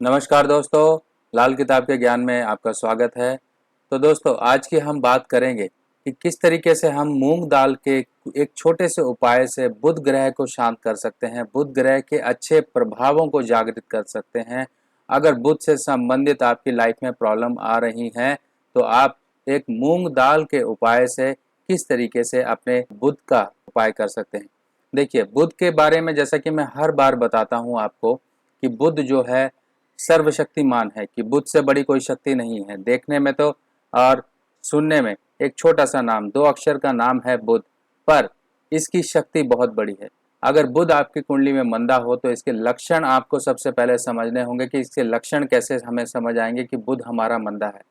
नमस्कार दोस्तों, लाल किताब के ज्ञान में आपका स्वागत है। तो दोस्तों, आज की हम बात करेंगे कि किस तरीके से हम मूंग दाल के एक छोटे से उपाय से बुध ग्रह को शांत कर सकते हैं, बुध ग्रह के अच्छे प्रभावों को जागृत कर सकते हैं। अगर बुध से संबंधित आपकी लाइफ में प्रॉब्लम आ रही है तो आप एक मूंग दाल के उपाय से किस तरीके से अपने बुध का उपाय कर सकते हैं। देखिए, बुध के बारे में जैसा कि मैं हर बार बताता हूँ आपको कि बुध जो है सर्वशक्तिमान है, कि बुध से बड़ी कोई शक्ति नहीं है। देखने में तो और सुनने में एक छोटा सा नाम, 2 अक्षर का नाम है बुध, पर इसकी शक्ति बहुत बड़ी है। अगर बुध आपकी कुंडली में मंदा हो तो इसके लक्षण आपको सबसे पहले समझने होंगे कि इसके लक्षण कैसे हमें समझ आएंगे कि बुध हमारा मंदा है।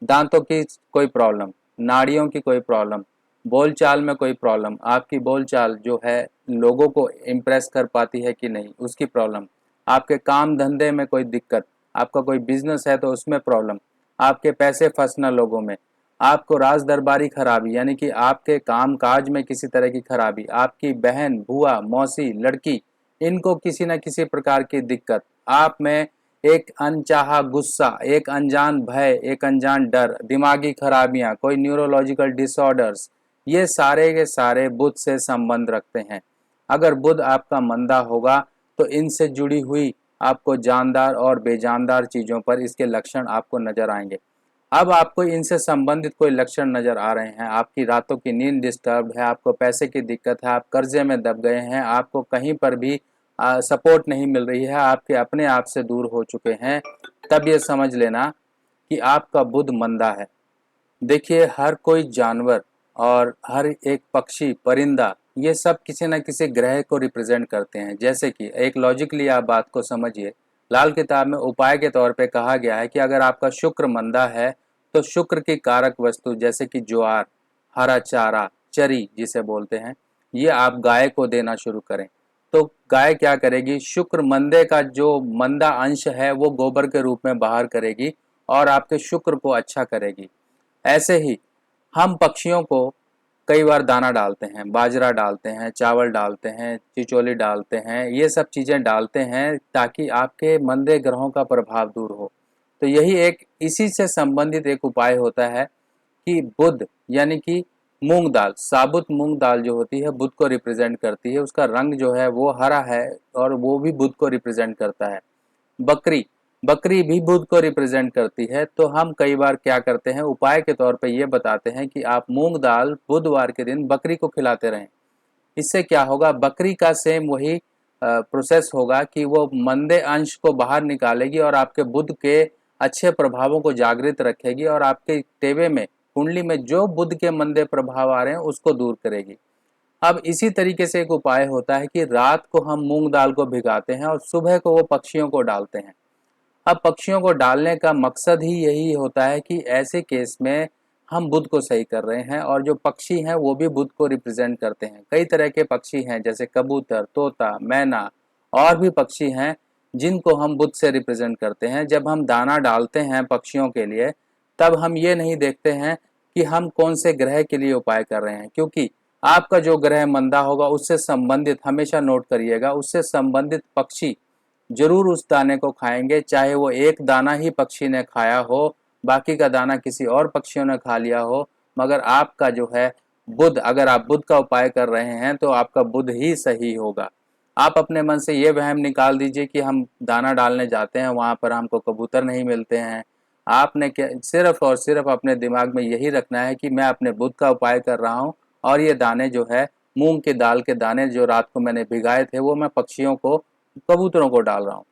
दांतों की कोई प्रॉब्लम, नाड़ियों की कोई प्रॉब्लम, बोलचाल में कोई प्रॉब्लम, आपकी बोलचाल जो है लोगों को इम्प्रेस कर पाती है कि नहीं, उसकी प्रॉब्लम, आपके काम धंधे में कोई दिक्कत, आपका कोई बिजनेस है तो उसमें प्रॉब्लम, आपके पैसे फंसना लोगों में, आपको राज दरबारी खराबी यानी कि आपके काम काज में किसी तरह की खराबी, आपकी बहन, बुआ, मौसी, लड़की, इनको किसी न किसी प्रकार की दिक्कत, आप में एक अनचाहा गुस्सा, एक अनजान भय, एक अनजान डर, दिमागी खराबियां, कोई न्यूरोलॉजिकल डिसऑर्डर्स, ये सारे के सारे बुध से संबंध रखते हैं। अगर बुध आपका मंदा होगा तो इनसे जुड़ी हुई आपको जानदार और बेजानदार चीज़ों पर इसके लक्षण आपको नजर आएंगे। अब आपको इनसे संबंधित कोई लक्षण नजर आ रहे हैं, आपकी रातों की नींद डिस्टर्ब है, आपको पैसे की दिक्कत है, आप कर्जे में दब गए हैं, आपको कहीं पर भी सपोर्ट नहीं मिल रही है, आपके अपने आप से दूर हो चुके हैं, तब ये समझ लेना कि आपका बुध मंदा है। देखिए, हर कोई जानवर और हर एक पक्षी, परिंदा, ये सब किसी न किसी ग्रह को रिप्रेजेंट करते हैं। जैसे कि एक लॉजिकली आप बात को समझिए, लाल किताब में उपाय के तौर पे कहा गया है कि अगर आपका शुक्र मंदा है तो शुक्र की कारक वस्तु जैसे कि ज्वार, हरा चारा, चरी जिसे बोलते हैं, ये आप गाय को देना शुरू करें। तो गाय क्या करेगी, शुक्र मंदे का जो मंदा अंश है वो गोबर के रूप में बाहर करेगी और आपके शुक्र को अच्छा करेगी। ऐसे ही हम पक्षियों को कई बार दाना डालते हैं, बाजरा डालते हैं, चावल डालते हैं, चिचोली डालते हैं, ये सब चीज़ें डालते हैं ताकि आपके मंदे ग्रहों का प्रभाव दूर हो। तो यही एक इसी से संबंधित एक उपाय होता है कि बुध यानी कि मूंग दाल, साबुत मूंग दाल जो होती है बुध को रिप्रेजेंट करती है, उसका रंग जो है वो हरा है और वो भी बुध को रिप्रेजेंट करता है। बकरी, बकरी भी बुध को रिप्रेजेंट करती है। तो हम कई बार क्या करते हैं, उपाय के तौर पे ये बताते हैं कि आप मूंग दाल बुधवार के दिन बकरी को खिलाते रहें। इससे क्या होगा, बकरी का सेम वही प्रोसेस होगा कि वो मंदे अंश को बाहर निकालेगी और आपके बुध के अच्छे प्रभावों को जागृत रखेगी और आपके टेवे में, कुंडली में जो बुध के मंदे प्रभाव आ रहे हैं उसको दूर करेगी। अब इसी तरीके से एक उपाय होता है कि रात को हम मूंग दाल को भिगाते हैं और सुबह को वो पक्षियों को डालते हैं। अब पक्षियों को डालने का मकसद ही यही होता है कि ऐसे केस में हम बुध को सही कर रहे हैं और जो पक्षी हैं वो भी बुध को रिप्रेजेंट करते हैं। कई तरह के पक्षी हैं जैसे कबूतर, तोता, मैना और भी पक्षी हैं जिनको हम बुध से रिप्रेजेंट करते हैं। जब हम दाना डालते हैं पक्षियों के लिए तब हम ये नहीं देखते हैं कि हम कौन से ग्रह के लिए उपाय कर रहे हैं, क्योंकि आपका जो ग्रह मंदा होगा उससे संबंधित, हमेशा नोट करिएगा, उससे संबंधित पक्षी जरूर उस दाने को खाएंगे, चाहे वो एक दाना ही पक्षी ने खाया हो, बाकी का दाना किसी और पक्षियों ने खा लिया हो, मगर आपका जो है बुध, अगर आप बुध का उपाय कर रहे हैं तो आपका बुध ही सही होगा। आप अपने मन से ये वहम निकाल दीजिए कि हम दाना डालने जाते हैं वहां पर हमको कबूतर नहीं मिलते हैं। आपने क्या, सिर्फ और सिर्फ अपने दिमाग में यही रखना है कि मैं अपने बुध का उपाय कर रहा हूँ और ये दाने जो है, मूंग की दाल के दाने जो रात को मैंने भिगाए थे वो मैं पक्षियों को, कबूतरों को डाल रहा हूँ।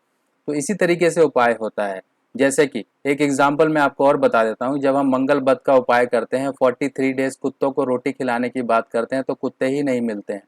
तो इसी तरीके से उपाय होता है। जैसे कि एक एग्जाम्पल मैं आपको और बता देता हूँ, जब हम मंगल बद का उपाय करते हैं, 43 डेज कुत्तों को रोटी खिलाने की बात करते हैं तो कुत्ते ही नहीं मिलते हैं,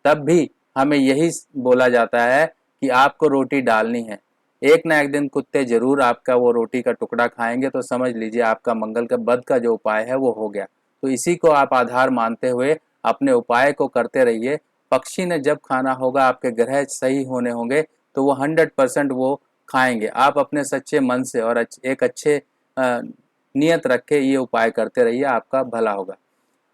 तब भी हमें यही बोला जाता है कि आपको रोटी डालनी है। एक ना एक दिन कुत्ते जरूर आपका वो रोटी का टुकड़ा खाएंगे, तो समझ लीजिए आपका मंगल का बद का जो उपाय है वो हो गया। तो इसी को आप आधार मानते हुए अपने उपाय को करते रहिए। पक्षी ने जब खाना होगा, आपके ग्रह सही होने होंगे तो वो 100% वो खाएंगे। आप अपने सच्चे मन से और एक अच्छे नियत रख के ये उपाय करते रहिए, आपका भला होगा।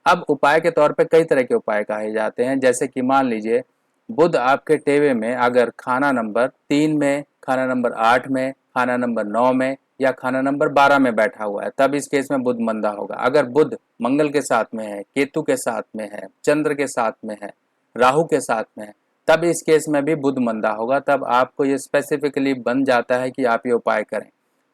अब उपाय के तौर पे कई तरह के उपाय कहे जाते हैं, जैसे कि मान लीजिए बुध आपके टेवे में अगर खाना नंबर 3 में, खाना नंबर 8 में, खाना नंबर 9 में या खाना नंबर 12 में बैठा हुआ है, तब इस केस में बुध मंदा होगा। अगर बुध मंगल के साथ में है, केतु के साथ में है, चंद्र के साथ में है, राहु के साथ में है, तब इस केस में भी बुध मंदा होगा। तब आपको ये स्पेसिफिकली बन जाता है कि आप ये उपाय करें।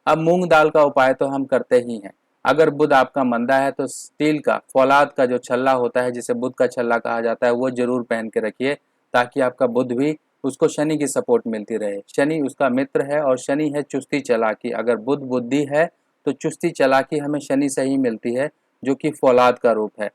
अब मूंग दाल का उपाय तो हम करते ही हैं। अगर बुध आपका मंदा है तो स्टील का फौलाद का जो छल्ला होता है, जिसे बुध का छल्ला कहा जाता है, वो जरूर पहन के रखिए, ताकि आपका बुध भी, उसको शनि की सपोर्ट मिलती रहे। शनि उसका मित्र है और शनि है चुस्ती चालाकी। अगर बुध बुद्धि है तो चुस्ती चालाकी हमें शनि से ही मिलती है, जो कि फौलाद का रूप है।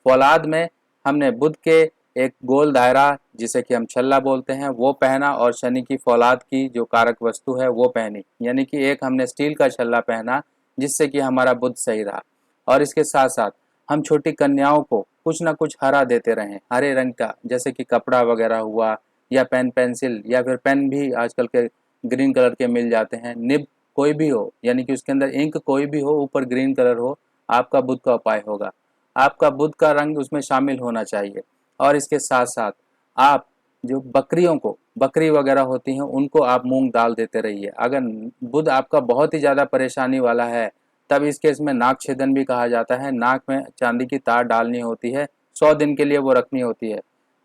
फौलाद में हमने बुध के एक गोल दायरा, जिसे कि हम छल्ला बोलते हैं, वो पहना, और शनि की फौलाद की जो कारक वस्तु है वो पहनी, यानी कि एक हमने स्टील का छल्ला पहना, जिससे कि हमारा बुध सही रहा। और इसके साथ साथ हम छोटी कन्याओं को कुछ ना कुछ हरा देते रहें, हरे रंग का, जैसे कि कपड़ा वगैरह हुआ, या पेन पेंसिल, या फिर पेन भी आजकल के ग्रीन कलर के मिल जाते हैं। निब कोई भी हो, यानी कि उसके अंदर इंक कोई भी हो, ऊपर ग्रीन कलर हो, आपका बुध का उपाय होगा। आपका बुध का रंग उसमें शामिल होना चाहिए। और इसके साथ साथ आप जो बकरियों को, बकरी वगैरह होती हैं, उनको आप मूंग दाल देते रहिए। अगर बुध आपका बहुत ही ज़्यादा परेशानी वाला है, तब इस केस में नाक छेदन भी कहा जाता है। नाक में चांदी की तार डालनी होती है, 100 दिन के लिए वो रखनी होती है।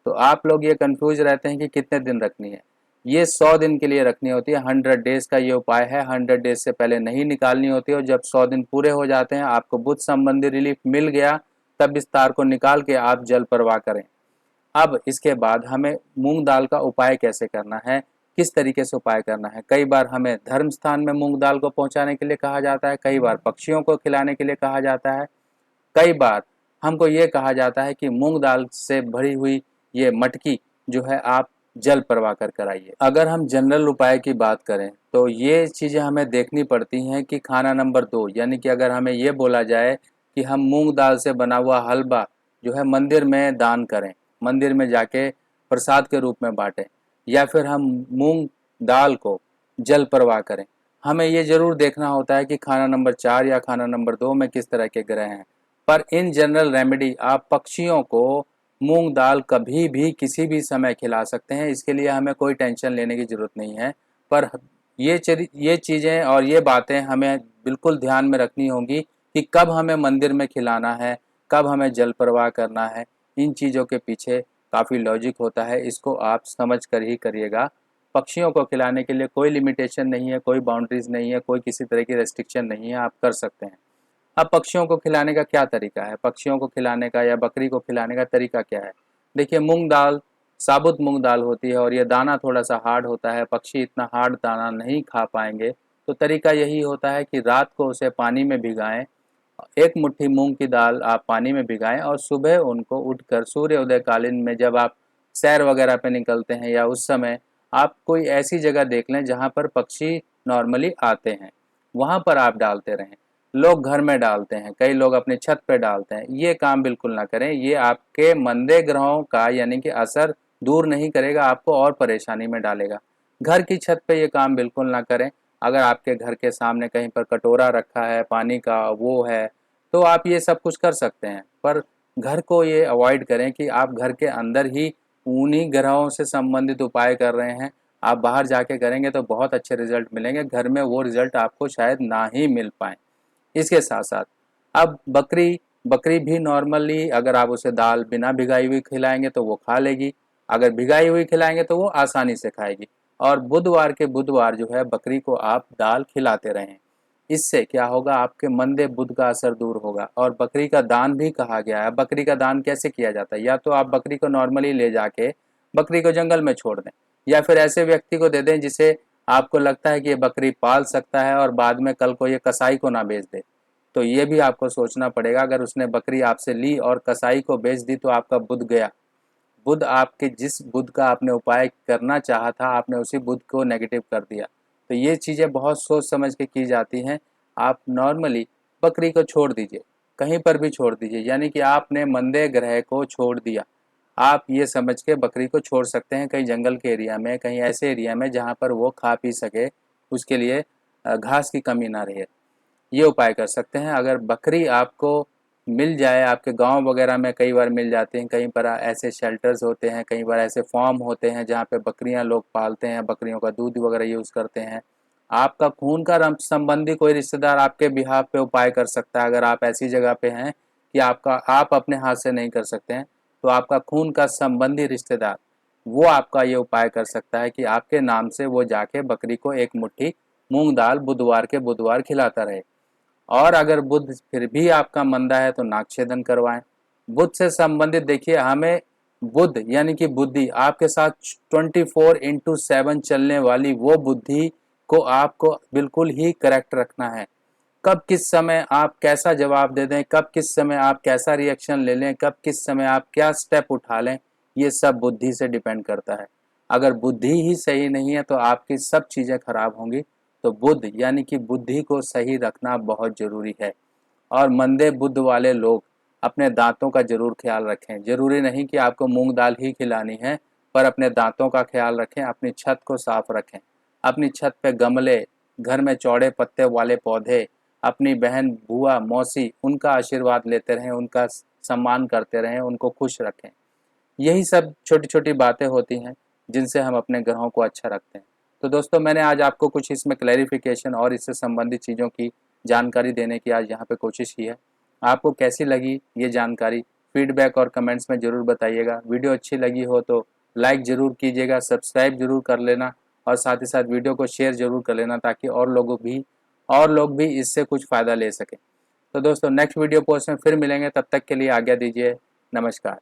तो आप लोग ये कंफ्यूज रहते हैं कि कितने दिन रखनी है। ये 100 दिन के लिए रखनी होती है। 100 डेज का ये उपाय है। 100 डेज से पहले नहीं निकालनी होती है। और जब 100 दिन पूरे हो जाते हैं, आपको बुध संबंधी रिलीफ मिल गया, तब इस तार को निकाल के आप जल प्रवाह करें। अब इसके बाद हमें मूंग दाल का उपाय कैसे करना है, किस तरीके से उपाय करना है। कई बार हमें धर्म स्थान में मूंग दाल को पहुंचाने के लिए कहा जाता है, कई बार पक्षियों को खिलाने के लिए कहा जाता है, कई बार हमको ये कहा जाता है कि मूंग दाल से भरी हुई ये मटकी जो है आप जल प्रवाह कर कराइए। अगर हम जनरल उपाय की बात करें तो ये चीज़ें हमें देखनी पड़ती हैं कि खाना नंबर 2, यानी कि अगर हमें ये बोला जाए कि हम मूंग दाल से बना हुआ हलवा जो है मंदिर में दान करें, मंदिर में जाके प्रसाद के रूप में बांटें, या फिर हम मूंग दाल को जल प्रवाह करें, हमें ये जरूर देखना होता है कि खाना नंबर 4 या खाना नंबर 2 में किस तरह के ग्रह हैं। पर इन जनरल रेमेडी आप पक्षियों को मूंग दाल कभी भी किसी भी समय खिला सकते हैं। इसके लिए हमें कोई टेंशन लेने की ज़रूरत नहीं है। पर ये चीज़ें और ये बातें हमें बिल्कुल ध्यान में रखनी होंगी कि कब हमें मंदिर में खिलाना है, कब हमें जल प्रवाह करना है। इन चीज़ों के पीछे काफ़ी लॉजिक होता है, इसको आप समझ कर ही करिएगा। पक्षियों को खिलाने के लिए कोई लिमिटेशन नहीं है, कोई बाउंड्रीज नहीं है, कोई किसी तरह की रेस्ट्रिक्शन नहीं है, आप कर सकते हैं। अब पक्षियों को खिलाने का क्या तरीका है, पक्षियों को खिलाने का या बकरी को खिलाने का तरीका क्या है। देखिए, मूंग दाल साबुत मूंग दाल होती है और ये दाना थोड़ा सा हार्ड होता है, पक्षी इतना हार्ड दाना नहीं खा पाएंगे। तो तरीका यही होता है कि रात को उसे पानी में भिगाएं, एक मुट्ठी मूंग की दाल आप पानी में भिगाएं, और सुबह उनको उठकर सूर्योदय कालीन में जब आप सैर वगैरह पे निकलते हैं, या उस समय आप कोई ऐसी जगह देख लें जहाँ पर पक्षी नॉर्मली आते हैं, वहाँ पर आप डालते रहें। लोग घर में डालते हैं, कई लोग अपनी छत पे डालते हैं, ये काम बिल्कुल ना करें। ये आपके मंदे ग्रहों का यानी कि असर दूर नहीं करेगा, आपको और परेशानी में डालेगा। घर की छत पे ये काम बिल्कुल ना करें। अगर आपके घर के सामने कहीं पर कटोरा रखा है पानी का, वो है, तो आप ये सब कुछ कर सकते हैं। पर घर को ये अवॉइड करें कि आप घर के अंदर ही उन्हीं ग्रहों से संबंधित उपाय कर रहे हैं। आप बाहर जाके करेंगे तो बहुत अच्छे रिजल्ट मिलेंगे, घर में वो रिजल्ट आपको शायद ना ही मिल पाए। इसके साथ साथ अब बकरी बकरी भी नॉर्मली अगर आप उसे दाल बिना भिगाई हुई खिलाएंगे तो वो खा लेगी, अगर भिगाई हुई खिलाएंगे तो वो आसानी से खाएगी। और बुधवार के बुधवार जो है बकरी को आप दाल खिलाते रहें। इससे क्या होगा, आपके मंदे बुध का असर दूर होगा। और बकरी का दान भी कहा गया है। बकरी का दान कैसे किया जाता है, या तो आप बकरी को नॉर्मली ले जाके बकरी को जंगल में छोड़ दें, या फिर ऐसे व्यक्ति को दे दें जिसे आपको लगता है कि ये बकरी पाल सकता है और बाद में कल को ये कसाई को ना बेच दे। तो ये भी आपको सोचना पड़ेगा, अगर उसने बकरी आपसे ली और कसाई को बेच दी तो आपका बुध गया। बुध आपके जिस बुध का आपने उपाय करना चाहा था, आपने उसी बुध को नेगेटिव कर दिया। तो ये चीज़ें बहुत सोच समझ के की जाती हैं। आप नॉर्मली बकरी को छोड़ दीजिए, कहीं पर भी छोड़ दीजिए, यानी कि आपने मंदे ग्रह को छोड़ दिया। आप ये समझ के बकरी को छोड़ सकते हैं कहीं जंगल के एरिया में, कहीं ऐसे एरिया में जहाँ पर वो खा पी सके, उसके लिए घास की कमी ना रहे। ये उपाय कर सकते हैं। अगर बकरी आपको मिल जाए, आपके गांव वगैरह में कई बार मिल जाते हैं, कहीं पर ऐसे शेल्टर्स होते हैं, कई बार ऐसे फार्म होते हैं जहाँ पे बकरियां लोग पालते हैं, बकरियों का दूध वगैरह यूज़ करते हैं। आपका खून का संबंधी कोई रिश्तेदार आपके बिहाफ पे उपाय कर सकता है। अगर आप ऐसी जगह पे हैं कि आप अपने हाथ से नहीं कर सकते हैं, तो आपका खून का संबंधी रिश्तेदार वो आपका ये उपाय कर सकता है कि आपके नाम से वो जाके बकरी को एक मुट्ठी मूंग दाल बुधवार के बुधवार खिलाता रहे। और अगर बुध फिर भी आपका मंदा है तो नागछेदन करवाएं। बुध से संबंधित देखिए, हमें बुध यानी कि बुद्धि आपके साथ 24/7 चलने वाली वो बुद्धि को आपको बिल्कुल ही करेक्ट रखना है। कब किस समय आप कैसा जवाब दे दें, कब किस समय आप कैसा रिएक्शन ले लें, कब किस समय आप क्या स्टेप उठा लें, ये सब बुद्धि से डिपेंड करता है। अगर बुद्धि ही सही नहीं है तो आपकी सब चीज़ें खराब होंगी। तो बुध यानी कि बुद्धि को सही रखना बहुत ज़रूरी है। और मंदे बुद्ध वाले लोग अपने दांतों का जरूर ख्याल रखें। जरूरी नहीं कि आपको मूंग दाल ही खिलानी है, पर अपने दांतों का ख्याल रखें। अपनी छत को साफ रखें। अपनी छत पे गमले, घर में चौड़े पत्ते वाले पौधे, अपनी बहन बुआ मौसी उनका आशीर्वाद लेते रहें, उनका सम्मान करते रहें, उनको खुश रखें। यही सब छोटी छोटी बातें होती हैं जिनसे हम अपने ग्रहों को अच्छा रखते हैं। तो दोस्तों, मैंने आज आपको कुछ इसमें क्लैरिफिकेशन और इससे संबंधित चीज़ों की जानकारी देने की आज यहाँ पे कोशिश की है। आपको कैसी लगी ये जानकारी, फीडबैक और कमेंट्स में ज़रूर बताइएगा। वीडियो अच्छी लगी हो तो लाइक ज़रूर कीजिएगा, सब्सक्राइब ज़रूर कर लेना और साथ ही साथ वीडियो को शेयर ज़रूर कर लेना, ताकि और लोग भी इससे कुछ फ़ायदा ले सकें। तो दोस्तों, नेक्स्ट वीडियो पोस्ट में फिर मिलेंगे, तब तक के लिए आज्ञा दीजिए। नमस्कार।